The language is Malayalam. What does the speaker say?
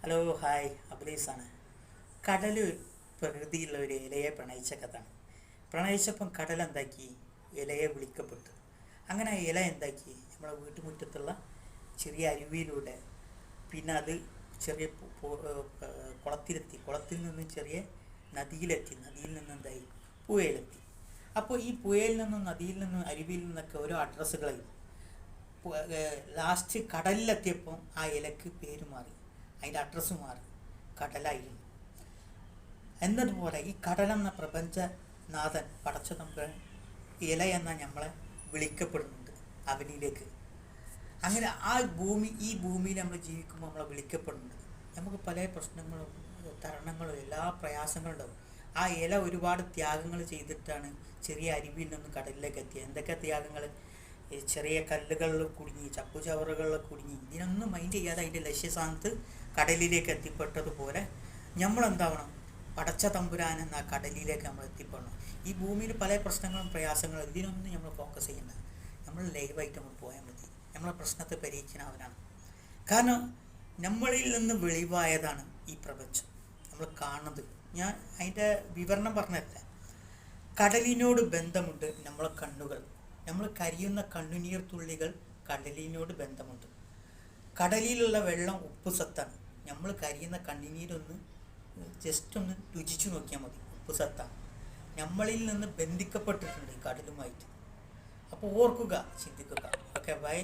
Hello hi അബ്ലീസാണ്. കടൽ പ്രകൃതിയുള്ള ഒരു ഇലയെ പ്രണയിച്ച കഥയാണ്. പ്രണയിച്ചപ്പം കടൽ എന്താക്കി, ഇലയെ വിളിക്കപ്പെട്ടു. അങ്ങനെ ആ ഇല എന്താക്കി, നമ്മളെ വീട്ടുമുറ്റത്തുള്ള ചെറിയ അരുവിയിലൂടെ പിന്നെ അത് ചെറിയ കുളത്തിലെത്തി, കുളത്തിൽ നിന്ന് ചെറിയ നദിയിലെത്തി, നദിയിൽ നിന്ന് എന്തായി പുഴയിലെത്തി. അപ്പോൾ ഈ പുഴയിൽ നിന്നും നദിയിൽ നിന്നും അരുവിയിൽ നിന്നൊക്കെ ഓരോ അഡ്രസ്സുകളായി. ലാസ്റ്റ് കടലിലെത്തിയപ്പം ആ ഇലക്ക് പേര് മാറി, അതിൻ്റെ അഡ്രസ്സ് മാറി, കടലായിരുന്നു. എന്നതുപോലെ ഈ കടലെന്ന പ്രപഞ്ചനാഥൻ പടച്ച തമ്പുരാൻ ഇല എന്ന നമ്മളെ വിളിക്കപ്പെടുന്നുണ്ട് അവനിലേക്ക്. അങ്ങനെ ഈ ഭൂമിയിൽ നമ്മൾ ജീവിക്കുമ്പോൾ നമ്മളെ വിളിക്കപ്പെടുന്നുണ്ട്. നമുക്ക് പല പ്രശ്നങ്ങളും തരണങ്ങളും എല്ലാ പ്രയാസങ്ങളും ഉണ്ടാവും. ആ ഇല ഒരുപാട് ത്യാഗങ്ങൾ ചെയ്തിട്ടാണ് ചെറിയ അരുവിയിൽ നിന്നും കടലിലേക്ക് എത്തിയത്. എന്തൊക്കെ ത്യാഗങ്ങൾ! ചെറിയ കല്ലുകളിൽ കുടുങ്ങി, ചപ്പുചവറുകളിൽ കുടുങ്ങി, ഇതിനൊന്നും മൈൻഡ് ചെയ്യാതെ അതിൻ്റെ ലക്ഷ്യസ്ഥാനത്ത് കടലിലേക്ക് എത്തിപ്പെട്ടതുപോലെ നമ്മളെന്താവണം, പടച്ച തമ്പുരാൻ എന്ന കടലിലേക്ക് നമ്മൾ എത്തിപ്പെടണം. ഈ ഭൂമിയിൽ പല പ്രശ്നങ്ങളും പ്രയാസങ്ങളും, ഇതിനൊന്നും നമ്മൾ ഫോക്കസ് ചെയ്യേണ്ട. നമ്മൾ ലൈവായിട്ട് നമ്മൾ പോയാൽ മതി. നമ്മളെ പ്രശ്നത്തെ പരിഹരിക്കാൻ അവനാണ്. കാരണം നമ്മളിൽ നിന്ന് വെളിവായതാണ് ഈ പ്രപഞ്ചം നമ്മൾ കാണുന്നത്. ഞാൻ അതിൻ്റെ വിവരണം പറഞ്ഞതല്ല. കടലിനോട് ബന്ധമുണ്ട് നമ്മളെ കണ്ണുകൾ. നമ്മൾ കരിയുന്ന കണ്ണുനീർ തുള്ളികൾ കടലിനോട് ബന്ധമുണ്ട്. കടലിലുള്ള വെള്ളം ഉപ്പ് സത്താണ്. നമ്മൾ കരിയുന്ന കണ്ണുനീരൊന്ന് ജസ്റ്റ് ഒന്ന് രുചിച്ചു നോക്കിയാൽ മതി, ഉപ്പ് സത്താണ്. നമ്മളിൽ നിന്ന് ബന്ധിക്കപ്പെട്ടിട്ടുണ്ട് കടലുമായിട്ട്. അപ്പോൾ ഓർക്കുക, ചിന്തിക്കുക. Okay, by.